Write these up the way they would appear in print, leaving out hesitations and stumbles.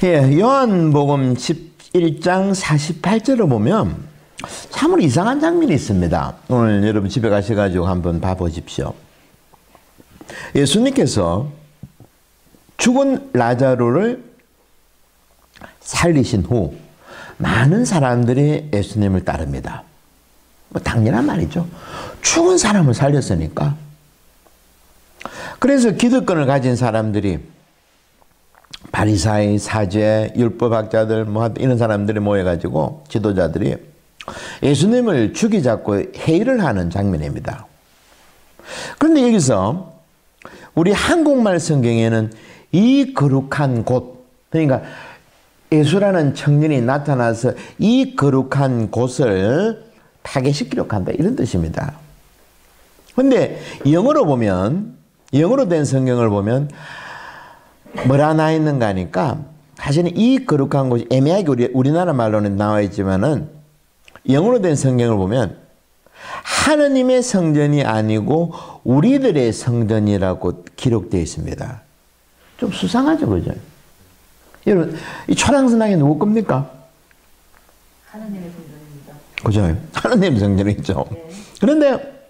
예, 요한복음 11장 48절을 보면 참으로 이상한 장면이 있습니다. 오늘 여러분 집에 가셔가지고 한번 봐보십시오. 예수님께서 죽은 라자로를 살리신 후 많은 사람들이 예수님을 따릅니다. 뭐 당연한 말이죠. 죽은 사람을 살렸으니까. 그래서 기득권을 가진 사람들이 바리사이, 사제, 율법학자들 뭐 이런 사람들이 모여가지고 지도자들이 예수님을 죽이자고 회의를 하는 장면입니다. 그런데 여기서 우리 한국말 성경에는 이 거룩한 곳, 그러니까 예수라는 청년이 나타나서 이 거룩한 곳을 파괴시키려고 한다, 이런 뜻입니다. 그런데 영어로 보면, 영어로 된 성경을 보면 뭐라 나와 있는가 하니까 사실은 이 거룩한 곳이 애매하게 우리나라 말로는 나와 있지만은 영어로 된 성경을 보면 하느님의 성전이 아니고 우리들의 성전이라고 기록되어 있습니다. 좀 수상하죠, 그죠? 여러분, 이 초랑선악이 누구 겁니까? 하느님의 성전입니다. 그죠? 하느님의 성전이죠. 네. 그런데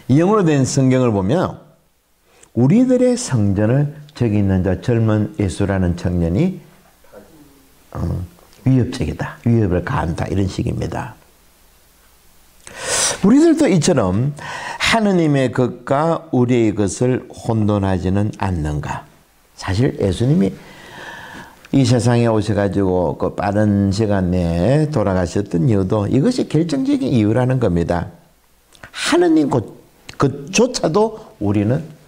영어로 된 성경을 보면 우리들의 성전을 저기 있는 저 젊은 예수라는 청년이 위협적이다, 위협을 가한다, 이런 식입니다. 우리들도 이처럼 하느님의 것과 우리의 것을 혼돈하지는 않는가? 사실 예수님이 이 세상에 오셔가지고 그 빠른 시간 내에 돌아가셨던 이유도 이것이 결정적인 이유라는 겁니다. 하느님 그조차도 우리는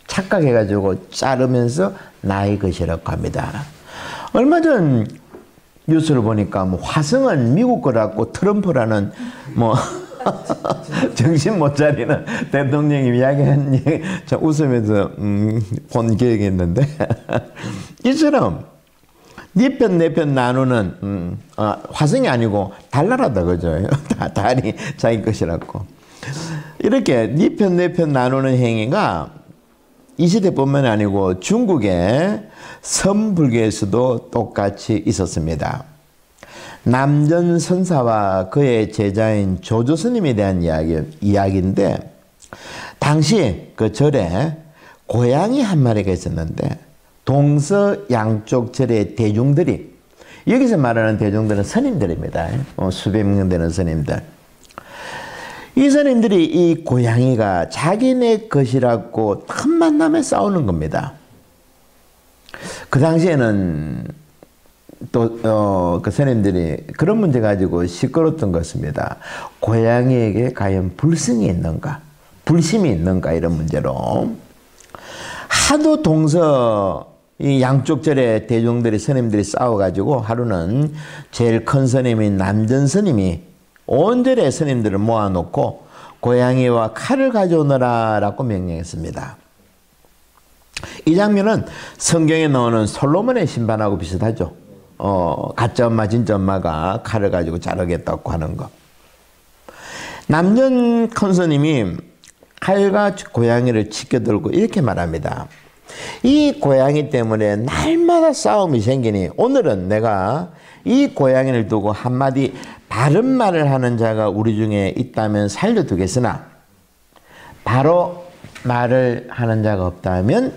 착각해가지고 자르면서 나의 것이라고 합니다. 얼마 전 뉴스를 보니까 뭐 화성은 미국 거라고 트럼프라는 뭐 정신 못 차리는 대통령이 이야기한 얘기 참 웃으면서 본 기억이 있는데 이처럼 네 편 내 편 나누는 화성이 아니고 달나라다, 그죠? 달이 자기 것이라고 이렇게 네 편 내 편 나누는 행위가 이 시대뿐만 아니고 중국의 선불교에서도 똑같이 있었습니다. 남전 선사와 그의 제자인 조조 스님에 대한 이야기인데 당시 그 절에 고양이 한 마리가 있었는데 동서 양쪽 절의 대중들이, 여기서 말하는 대중들은 스님들입니다. 수백 명 되는 스님들. 이 스님들이 이 고양이가 자기네 것이라고 틈만 나면 싸우는 겁니다. 그 당시에는 또 그 스님들이 그런 문제 가지고 시끄러웠던 것입니다. 고양이에게 과연 불승이 있는가, 불심이 있는가, 이런 문제로 하도 동서 이 양쪽 절의 대중들이 스님들이 싸워가지고 하루는 제일 큰 스님인 남전 스님이 온 절의 스님들을 모아놓고 고양이와 칼을 가져오너라 라고 명령했습니다. 이 장면은 성경에 나오는 솔로몬의 심판하고 비슷하죠. 가짜 엄마 진짜 엄마가 칼을 가지고 자르겠다고 하는 거. 남전 큰 스님이 칼과 고양이를 지켜들고 이렇게 말합니다. 이 고양이 때문에 날마다 싸움이 생기니 오늘은 내가 이 고양이를 두고 한마디 바른 말을 하는 자가 우리 중에 있다면 살려두겠으나 바로 말을 하는 자가 없다면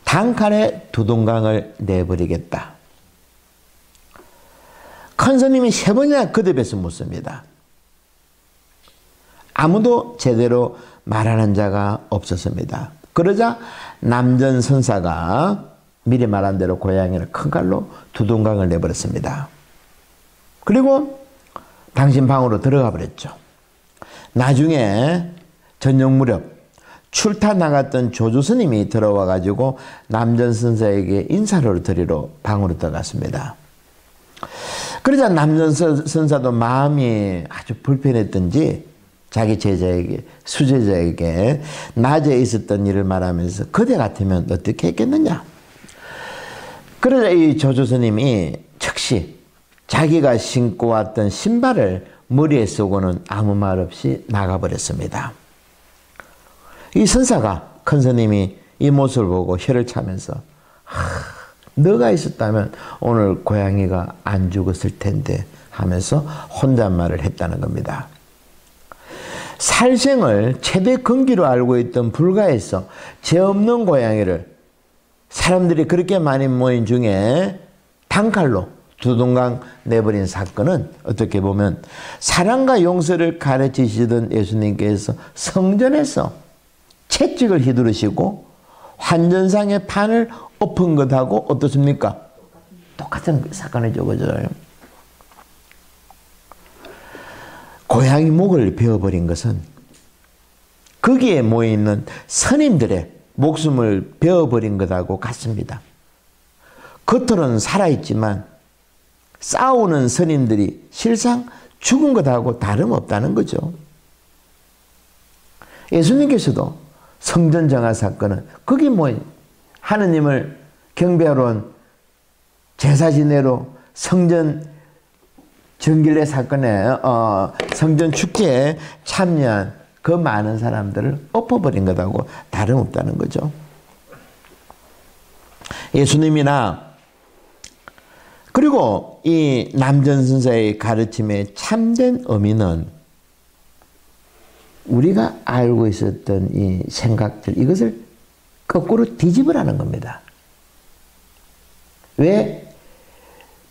단칼에 두동강을 내버리겠다. 큰 스님이 세 번이나 거듭해서 묻습니다. 아무도 제대로 말하는 자가 없었습니다. 그러자 남전 선사가 미리 말한 대로 고양이를 큰 칼로 두동강을 내버렸습니다. 그리고 당신 방으로 들어가 버렸죠. 나중에 저녁 무렵 출타 나갔던 조조 스님이 들어와 가지고 남전 선사에게 인사를 드리러 방으로 들어갔습니다. 그러자 남전 선사도 마음이 아주 불편했던지 자기 제자에게, 수제자에게 낮에 있었던 일을 말하면서 그대 같으면 어떻게 했겠느냐. 그러자 이 조조 스님이 즉시 자기가 신고 왔던 신발을 머리에 쓰고는 아무 말 없이 나가버렸습니다. 이 선사가, 큰 스님이 이 모습을 보고 혀를 차면서 너가 있었다면 오늘 고양이가 안 죽었을 텐데 하면서 혼잣말을 했다는 겁니다. 살생을 최대 금기로 알고 있던 불가에서 죄 없는 고양이를 사람들이 그렇게 많이 모인 중에 단칼로 두동강 내버린 사건은 어떻게 보면 사랑과 용서를 가르치시던 예수님께서 성전에서 채찍을 휘두르시고 환전상의 판을 엎은 것하고 어떻습니까? 똑같은 사건이죠. 그죠? 고양이 목을 베어버린 것은 거기에 모여있는 선임들의 목숨을 베어버린 것하고 같습니다. 겉으로는 살아있지만 싸우는 선임들이 실상 죽은 것하고 다름없다는 거죠. 예수님께서도 성전 정화 사건은 거기 하느님을 경배하러 온 제사 지내로 성전 정길례 사건에 성전 축제에 참여한 그 많은 사람들을 엎어버린 것하고 다름없다는 거죠. 예수님이나 그리고 이 남전선사의 가르침의 참된 의미는 우리가 알고 있었던 이 생각들, 이것을 거꾸로 뒤집으라는 겁니다. 왜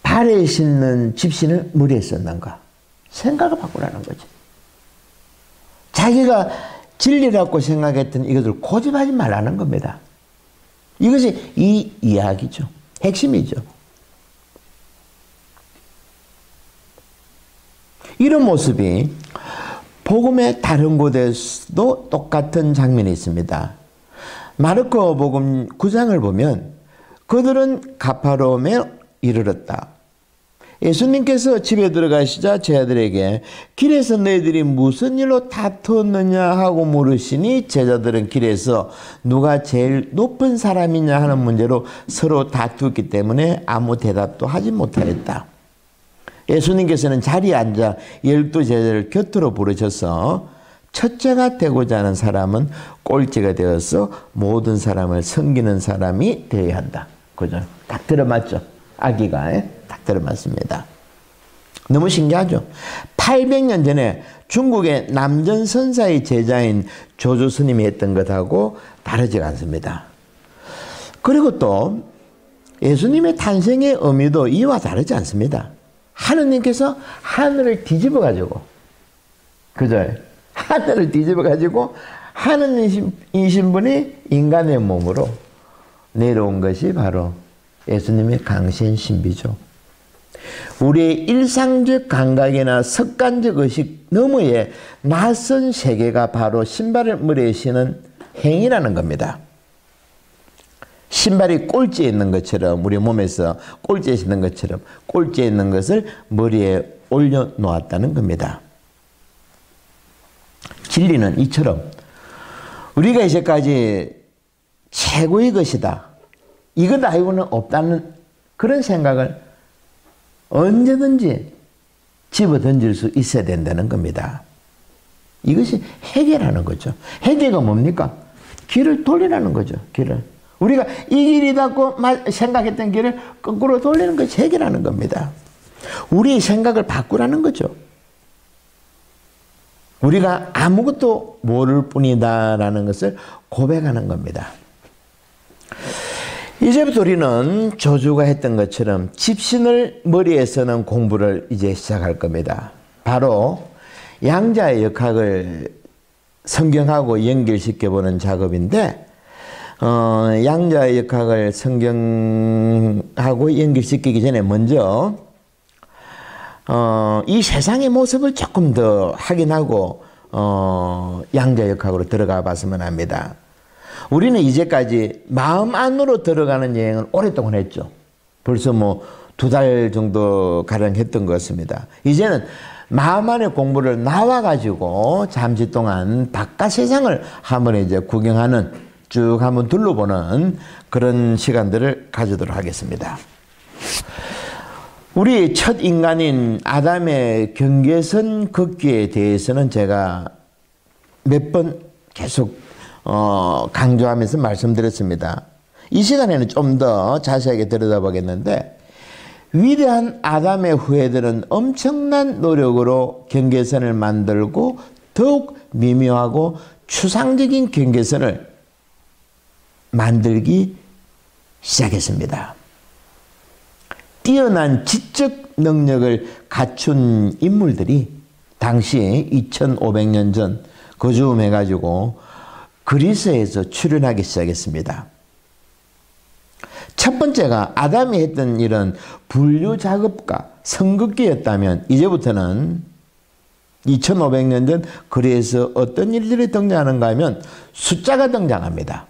발에 싣는 집신을 머리에 썼는가? 생각을 바꾸라는 거죠. 자기가 진리라고 생각했던 이것을 고집하지 말라는 겁니다. 이것이 이 이야기죠. 핵심이죠. 이런 모습이 복음의 다른 곳에서도 똑같은 장면이 있습니다. 마르코 복음 9장을 보면 그들은 가파로움에 이르렀다. 예수님께서 집에 들어가시자 제자들에게 길에서 너희들이 무슨 일로 다투었느냐 하고 물으시니 제자들은 길에서 누가 제일 높은 사람이냐 하는 문제로 서로 다투었기 때문에 아무 대답도 하지 못하였다. 예수님께서는 자리에 앉아 12제자를 곁으로 부르셔서 첫째가 되고자 하는 사람은 꼴찌가 되어서 모든 사람을 섬기는 사람이 되어야 한다. 그죠? 딱 들어맞죠? 아기가 딱 들어맞습니다. 너무 신기하죠? 800년 전에 중국의 남전선사의 제자인 조조 스님이 했던 것하고 다르지 않습니다. 그리고 또 예수님의 탄생의 의미도 이와 다르지 않습니다. 하느님께서 하늘을 뒤집어 가지고, 그죠? 하늘을 뒤집어 가지고 하느님이신 분이 인간의 몸으로 내려온 것이 바로 예수님의 강신 신비죠. 우리의 일상적 감각이나 습관적 의식 너머의 낯선 세계가 바로 신발을 머리에 신은 행위라는 겁니다. 신발이 꼴찌에 있는 것처럼, 우리 몸에서 꼴찌에 있는 것처럼 꼴찌에 있는 것을 머리에 올려놓았다는 겁니다. 진리는 이처럼 우리가 이제까지 최고의 것이다, 이것 아니고는 없다는 그런 생각을 언제든지 집어 던질 수 있어야 된다는 겁니다. 이것이 회개라는 거죠. 회개가 뭡니까? 길을 돌리라는 거죠. 길을. 우리가 이 길이라고 생각했던 길을 거꾸로 돌리는 것이 회개라는 겁니다. 우리의 생각을 바꾸라는 거죠. 우리가 아무것도 모를 뿐이다라는 것을 고백하는 겁니다. 이제부터 우리는 조주가 했던 것처럼 집신을 머리에 서는 공부를 이제 시작할 겁니다. 바로 양자의 역학을 성경하고 연결시켜보는 작업인데, 양자의 역학을 성경하고 연결시키기 전에 먼저 이 세상의 모습을 조금 더 확인하고 양자 역학으로 들어가 봤으면 합니다. 우리는 이제까지 마음 안으로 들어가는 여행을 오랫동안 했죠. 벌써 뭐 2달 정도 가량 했던 것 같습니다. 이제는 마음 안의 공부를 나와가지고 잠시 동안 바깥 세상을 한번 이제 구경하는, 쭉 한번 둘러보는 그런 시간들을 가지도록 하겠습니다. 우리 첫 인간인 아담의 경계선 걷기에 대해서는 제가 몇 번 계속 강조하면서 말씀드렸습니다. 이 시간에는 좀 더 자세하게 들여다보겠는데, 위대한 아담의 후예들은 엄청난 노력으로 경계선을 만들고 더욱 미묘하고 추상적인 경계선을 만들기 시작했습니다. 뛰어난 지적 능력을 갖춘 인물들이 당시 2500년 전 거주해가지고 그리스에서 출현하기 시작했습니다. 첫 번째가 아담이 했던 일은 분류 작업과 선긋기였다면, 이제부터는 2500년 전 그리스에서 어떤 일들이 등장하는가 하면 숫자가 등장합니다.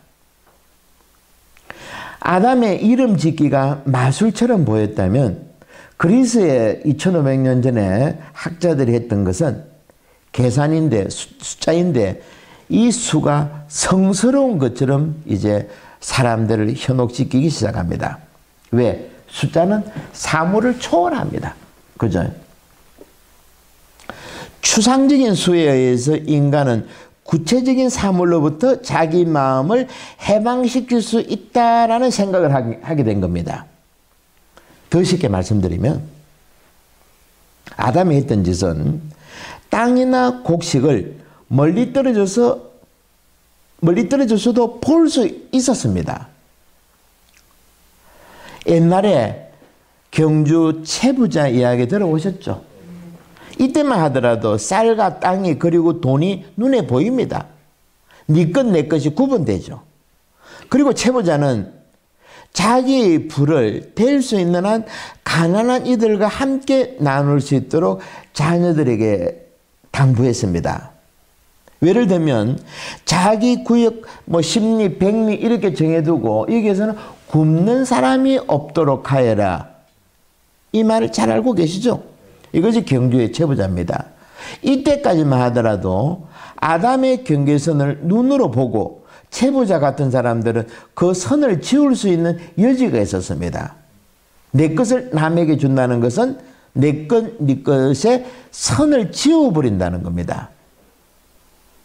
아담의 이름 짓기가 마술처럼 보였다면, 그리스의 2500년 전에 학자들이 했던 것은 계산인데, 숫자인데, 이 수가 성스러운 것처럼 이제 사람들을 현혹시키기 시작합니다. 왜? 숫자는 사물을 초월합니다. 그죠? 추상적인 수에 의해서 인간은 구체적인 사물로부터 자기 마음을 해방시킬 수 있다라는 생각을 하게 된 겁니다. 더 쉽게 말씀드리면, 아담이 했던 짓은 땅이나 곡식을 멀리 떨어져서도 볼 수 있었습니다. 옛날에 경주 채부자 이야기 들어보셨죠? 이때만 하더라도 쌀과 땅이 그리고 돈이 눈에 보입니다. 네 것 내 것이 구분되죠. 그리고 채부자는 자기 부를 댈 수 있는 한 가난한 이들과 함께 나눌 수 있도록 자녀들에게 당부했습니다. 예를 들면 자기 구역 뭐 10리, 100리 이렇게 정해두고 여기에서는 굶는 사람이 없도록 하여라. 이 말을 잘 알고 계시죠? 이것이 경주의 채부자입니다. 이때까지만 하더라도 아담의 경계선을 눈으로 보고 채부자 같은 사람들은 그 선을 지울 수 있는 여지가 있었습니다. 내 것을 남에게 준다는 것은 내 것, 네 것의 선을 지워버린다는 겁니다.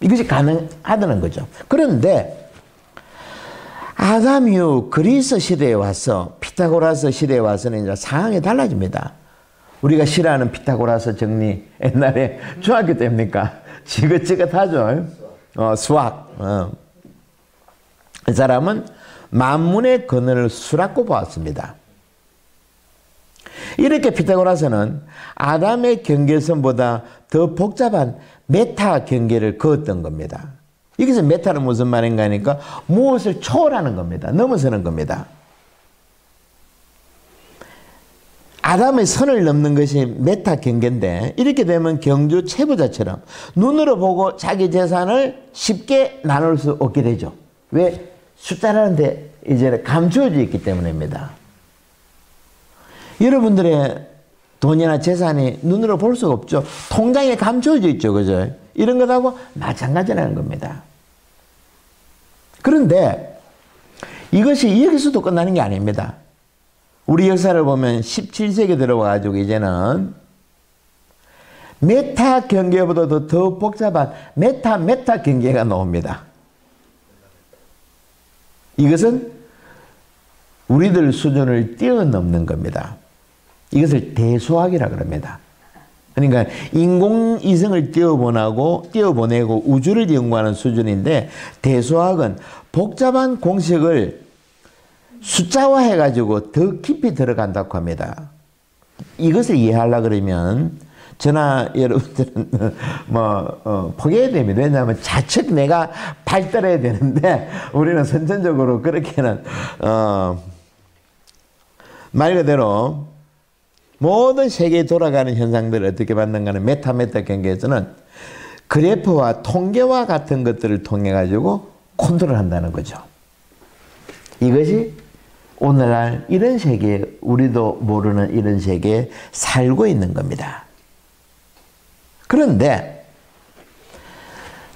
이것이 가능하다는 거죠. 그런데 아담 이후 그리스 시대에 와서, 피타고라스 시대에 와서는 이제 상황이 달라집니다. 우리가 싫어하는 피타고라스 정리, 옛날에 중학교 때입니까? 지긋지긋하죠. 수학. 이 사람은 만문의 근원을 수라고 보았습니다. 이렇게 피타고라스는 아담의 경계선보다 더 복잡한 메타 경계를 그었던 겁니다. 여기서 메타는 무슨 말인가 하니까 무엇을 초월하는 겁니다. 넘어서는 겁니다. 아담의 선을 넘는 것이 메타 경계인데, 이렇게 되면 경주 채부자처럼 눈으로 보고 자기 재산을 쉽게 나눌 수 없게 되죠. 왜? 숫자라는 데 이제 감추어져 있기 때문입니다. 여러분들의 돈이나 재산이 눈으로 볼 수가 없죠. 통장에 감춰져 있죠. 그죠? 이런 것하고 마찬가지라는 겁니다. 그런데 이것이 여기서도 끝나는 게 아닙니다. 우리 역사를 보면 17세기 들어와가지고 이제는 메타 경계보다도 더 복잡한 메타 경계가 나옵니다. 이것은 우리들 수준을 뛰어넘는 겁니다. 이것을 대수학이라고 합니다. 그러니까 인공위성을 띄워보내고 우주를 연구하는 수준인데, 대수학은 복잡한 공식을 숫자화해가지고 더 깊이 들어간다고 합니다. 이것을 이해하려고 그러면 저나 여러분들은 포기해야 됩니다. 왜냐하면 자칫 내가 발달해야 되는데, 우리는 선천적으로 그렇게는 말 그대로 모든 세계에 돌아가는 현상들을 어떻게 받는가는 메타 경계에서는 그래프와 통계와 같은 것들을 통해 가지고 컨트롤한다는 거죠. 이것이 오늘날 이런 세계에, 우리도 모르는 이런 세계에 살고 있는 겁니다. 그런데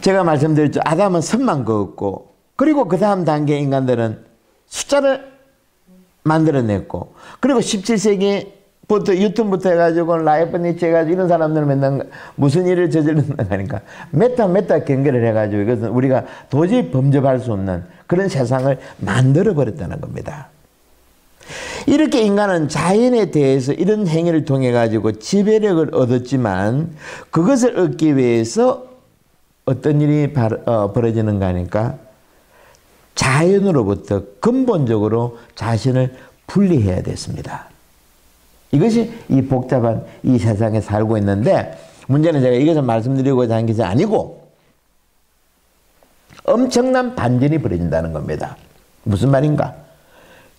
제가 말씀드렸죠. 아담은 선만 그었고, 그리고 그 다음 단계 인간들은 숫자를 만들어냈고, 그리고 17세기 부터 유튜브부터 해가지고 라이프 니치 해가지고 이런 사람들은 맨날 무슨 일을 저지른다 하니까 메타 경계를 해가지고 이것은 우리가 도저히 범접할 수 없는 그런 세상을 만들어 버렸다는 겁니다. 이렇게 인간은 자연에 대해서 이런 행위를 통해 가지고 지배력을 얻었지만 그것을 얻기 위해서 어떤 일이 벌어지는가 하니까 자연으로부터 근본적으로 자신을 분리해야 됐습니다. 이것이 이 복잡한 이 세상에 살고 있는데 문제는 제가 이것을 말씀드리고자 한 것이 아니고 엄청난 반전이 벌어진다는 겁니다. 무슨 말인가?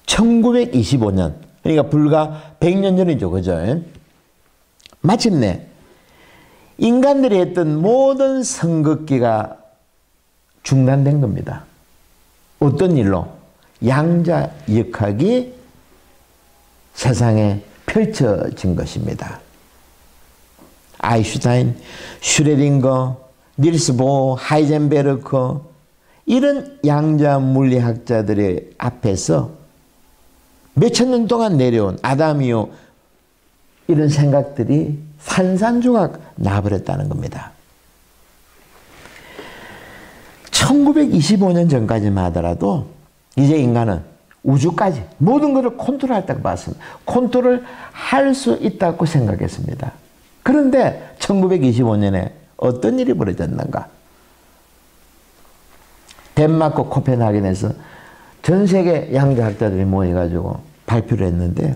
1925년 그러니까 불과 100년 전이죠. 그죠? 마침내 인간들이 했던 모든 선긋기가 중단된 겁니다. 어떤 일로? 양자역학이 세상에 펼쳐진 것입니다. 아인슈타인, 슈레딩거, 닐스 보어, 하이젠베르크 이런 양자 물리학자들의 앞에서 몇천 년 동안 내려온 아담이요 이런 생각들이 산산조각 나버렸다는 겁니다. 1925년 전까지만 하더라도 이제 인간은 우주까지 모든 것을 컨트롤했다고 봤습니다. 컨트롤할 수 있다고 생각했습니다. 그런데 1925년에 어떤 일이 벌어졌는가? 덴마크 코펜하겐에서 전 세계 양자학자들이 모여가지고 발표를 했는데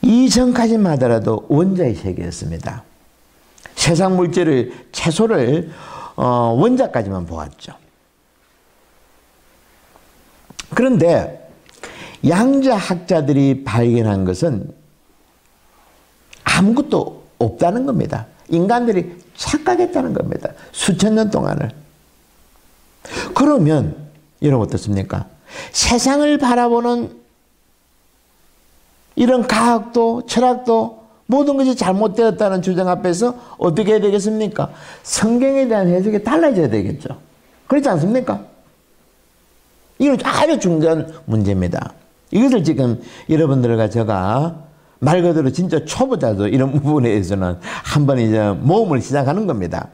이전까지만 하더라도 원자의 세계였습니다. 세상 물질을 채소를 원자까지만 보았죠. 그런데 양자학자들이 발견한 것은 아무것도 없다는 겁니다. 인간들이 착각했다는 겁니다. 수천 년 동안을. 그러면 여러분 어떻습니까? 세상을 바라보는 이런 과학도 철학도 모든 것이 잘못되었다는 주장 앞에서 어떻게 해야 되겠습니까? 성경에 대한 해석이 달라져야 되겠죠. 그렇지 않습니까? 이건 아주 중요한 문제입니다. 이것을 지금 여러분들과 제가 말 그대로 진짜 초보자도 이런 부분에 대해서는 한번 이제 모험을 시작하는 겁니다.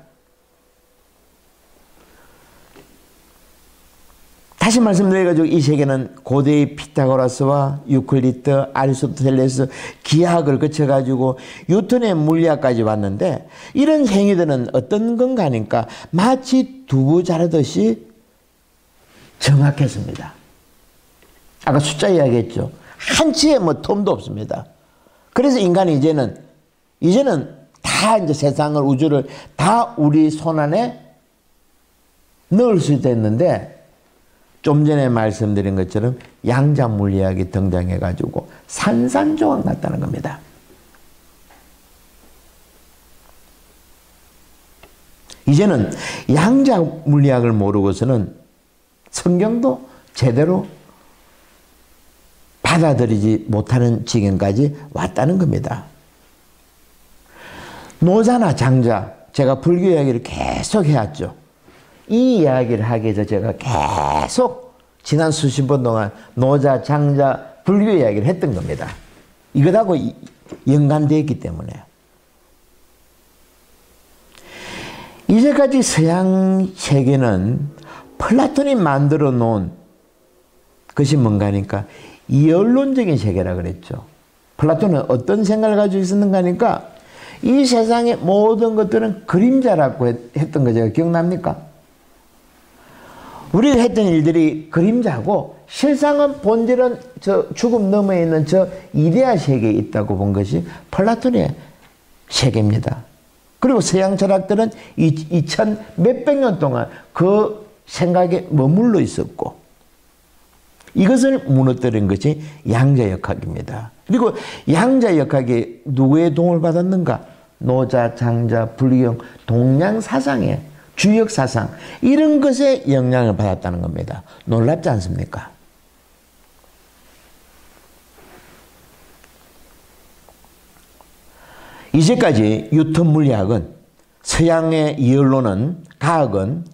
다시 말씀드려가지고 이 세계는 고대의 피타고라스와 유클리드, 아리스토텔레스, 기하학을 거쳐가지고 뉴턴의 물리학까지 왔는데 이런 행위들은 어떤 건가 하니까 마치 두부 자르듯이 정확했습니다. 아까 숫자 이야기했죠. 한치의 뭐 텀도 없습니다. 그래서 인간이 이제는 다 이제 세상을 우주를 다 우리 손 안에 넣을 수 있었는데 좀 전에 말씀드린 것처럼 양자 물리학이 등장해 가지고 산산조각 났다는 겁니다. 이제는 양자 물리학을 모르고서는 성경도 제대로 받아들이지 못하는 지경까지 왔다는 겁니다. 노자나 장자, 제가 불교 이야기를 계속 해왔죠. 이 이야기를 하기 위해서 제가 계속 지난 수십 번 동안 노자, 장자, 불교 이야기를 했던 겁니다. 이것하고 연관되어 있기 때문에. 이제까지 서양 세계는 플라톤이 만들어 놓은 것이 뭔가 하니까 이언론적인 세계라 그랬죠. 플라톤은 어떤 생각을 가지고 있었는가 하니까 이 세상의 모든 것들은 그림자라고 했던 거 제가 기억납니까? 우리가 했던 일들이 그림자고 실상은 본질은 저 죽음 너머에 있는 저 이데아 세계에 있다고 본 것이 플라톤의 세계입니다. 그리고 서양 철학들은 2000 몇백 년 동안 그 생각에 머물러 있었고 이것을 무너뜨린 것이 양자역학입니다. 그리고 양자역학이 누구의 도움을 받았는가? 노자, 장자, 불경, 동양 사상의 주역 사상 이런 것에 영향을 받았다는 겁니다. 놀랍지 않습니까? 이제까지 뉴턴 물리학은 서양의 이언론은 과학은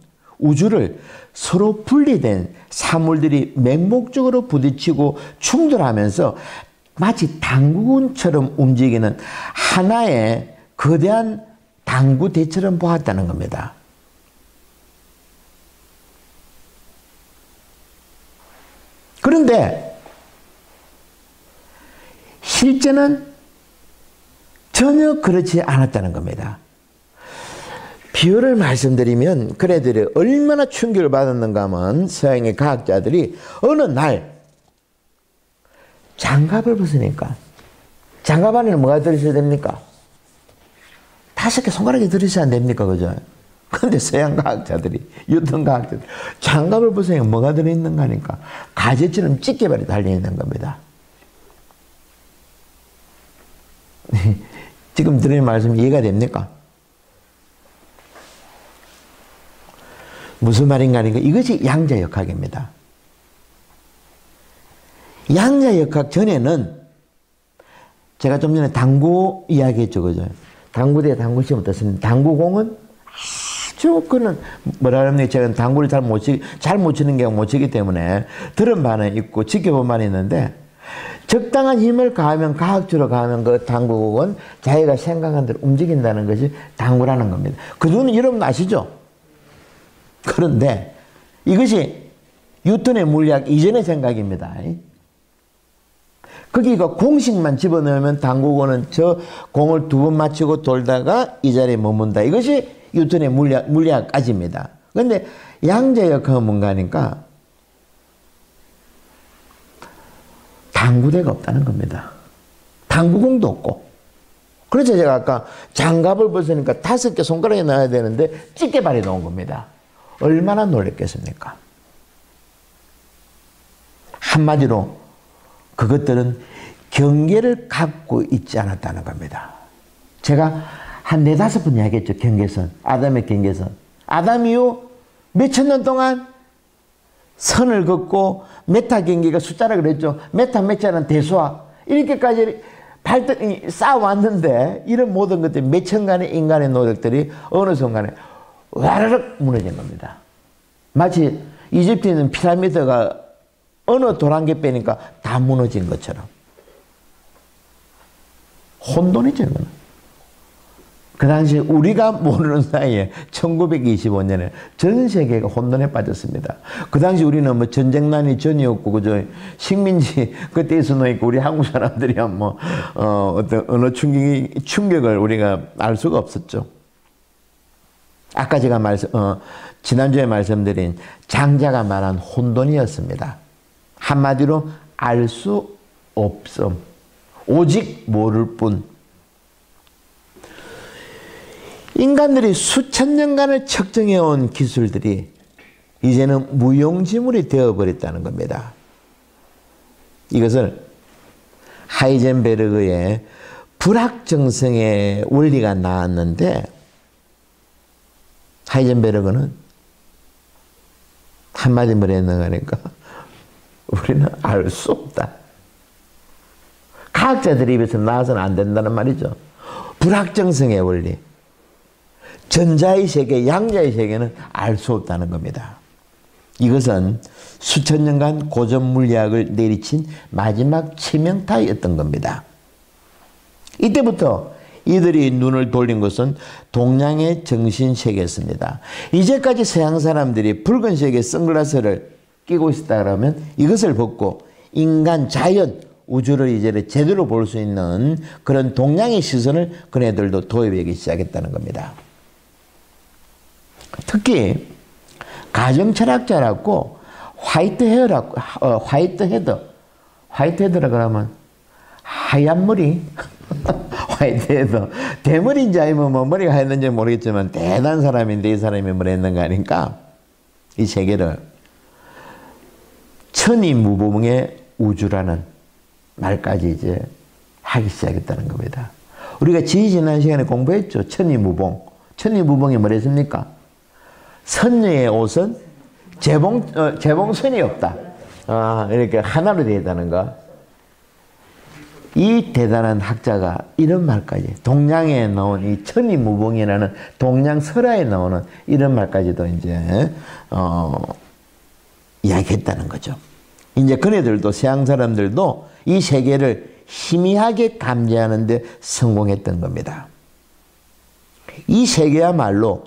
우주를 서로 분리된 사물들이 맹목적으로 부딪히고 충돌하면서 마치 당구군처럼 움직이는 하나의 거대한 당구대처럼 보았다는 겁니다. 그런데 실제는 전혀 그렇지 않았다는 겁니다. 비유를 말씀드리면 그네들이 얼마나 충격을 받았는가 하면 서양의 과학자들이 어느 날 장갑을 벗으니까 장갑 안에는 뭐가 들어있어야 됩니까? 5개 손가락이 들어있어야 안 됩니까? 그죠? 근데 서양 과학자들이, 유턴 과학자들이 장갑을 벗으니까 뭐가 들어있는가 하니까 가재처럼 찌개발이 달려있는 겁니다. 지금 드린 말씀 이해가 됩니까? 무슨 말인가 하니까 이것이 양자역학입니다. 양자역학 전에는 제가 좀 전에 당구 이야기했죠. 그죠? 당구대 당구 시험 어떻습니까? 당구공은 아주 그는 뭐라 그러면 제가 당구를 잘 못 치는 게 못 치기 때문에 들은 바는 있고 지켜본 바는 있는데 적당한 힘을 가하면 과학적으로 가하면 그 당구공은 자기가 생각한 대로 움직인다는 것이 당구라는 겁니다. 그 누구는 여러분 아시죠? 그런데 이것이 뉴턴의 물리학 이전의 생각입니다. 거기가 공식만 집어넣으면 당구공은 저 공을 2번 맞추고 돌다가 이 자리에 머문다. 이것이 뉴턴의 물리학까지입니다. 그런데 양자역학은 뭔가 하니까 당구대가 없다는 겁니다. 당구공도 없고. 그래서 제가 아까 장갑을 벗으니까 5개 손가락에 넣어야 되는데 찌개발이 나온 겁니다. 얼마나 놀랬겠습니까? 한마디로 그것들은 경계를 갖고 있지 않았다는 겁니다. 제가 한 4-5번 이야기했죠. 경계선. 아담의 경계선. 아담이요 몇천 년 동안 선을 긋고 메타 경계가 숫자라 그랬죠. 메타 몇자는 대수화. 이렇게까지 발전이 쌓아왔는데 이런 모든 것들이 몇천간의 인간의 노력들이 어느 순간에 와르륵 무너진 겁니다. 마치 이집트에 있는 피라미드가 어느 돌 한 개 빼니까 다 무너진 것처럼. 혼돈이죠. 그 당시 우리가 모르는 사이에 1925년에 전 세계가 혼돈에 빠졌습니다. 그 당시 우리는 뭐 전쟁난이 전이었고, 그저 식민지 그때 있었노니까 우리 한국 사람들이 뭐, 어떤 언어 충격을 우리가 알 수가 없었죠. 아까 제가 지난주에 말씀드린 장자가 말한 혼돈이었습니다. 한마디로 알 수 없음. 오직 모를 뿐. 인간들이 수천 년간을 측정해온 기술들이 이제는 무용지물이 되어버렸다는 겁니다. 이것을 하이젠베르그의 불확정성의 원리가 나왔는데 하이젠베르그는 한마디 뭐라 했는가 하니까 우리는 알 수 없다. 과학자들 입에서 나와서는 안 된다는 말이죠. 불확정성의 원리. 전자의 세계, 양자의 세계는 알 수 없다는 겁니다. 이것은 수천 년간 고전 물리학을 내리친 마지막 치명타였던 겁니다. 이때부터 이들이 눈을 돌린 것은 동양의 정신세계였습니다. 이제까지 서양 사람들이 붉은색의 선글라스를 끼고 있었다 그러면 이것을 벗고 인간, 자연, 우주를 이제 제대로 볼 수 있는 그런 동양의 시선을 그네들도 도입하기 시작했다는 겁니다. 특히 가정철학자라고 화이트헤드라고 그러면 하얀 머리 화이트헤드 대머리인지 아니면 뭐 머리가 하였는지 모르겠지만 대단한 사람인데 이 사람이 뭘 했는가 하니까 이 세계를 천이무봉의 우주라는 말까지 이제 하기 시작했다는 겁니다. 우리가 지난 시간에 공부했죠. 천이무봉. 천이무봉이 뭐랬습니까? 선녀의 옷은 재봉선이 없다. 이렇게 하나로 되어 있다는 거. 이 대단한 학자가 이런 말까지, 동량에 나온 이 천이무봉이라는 동량설화에 나오는 이런 말까지도 이제 이야기했다는 거죠. 이제 그네들도, 서양 사람들도 이 세계를 희미하게 감지하는 데 성공했던 겁니다. 이 세계야말로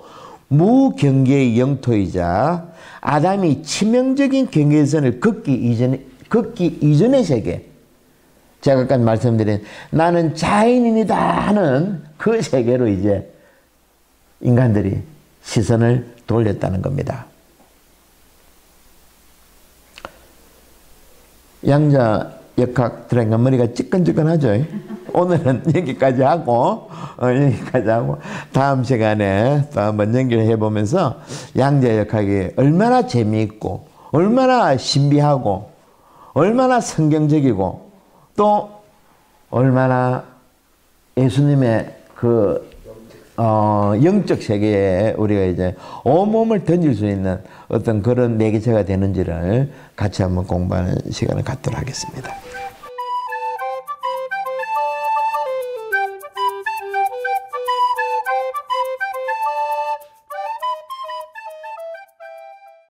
무경계의 영토이자 아담이 치명적인 경계선을 걷기 이전의 세계, 제가 아까 말씀드린 나는 자연인이다 하는 그 세계로 이제 인간들이 시선을 돌렸다는 겁니다. 양자 역학 들어가니까 머리가 찌끈찌끈하죠. 오늘은 여기까지 하고 다음 시간에 또 한번 연결해 보면서 양자 역학이 얼마나 재미있고 얼마나 신비하고 얼마나 성경적이고 또 얼마나 예수님의 그 영적 세계에 우리가 이제 온몸을 던질 수 있는 어떤 그런 매개체가 되는지를 같이 한번 공부하는 시간을 갖도록 하겠습니다.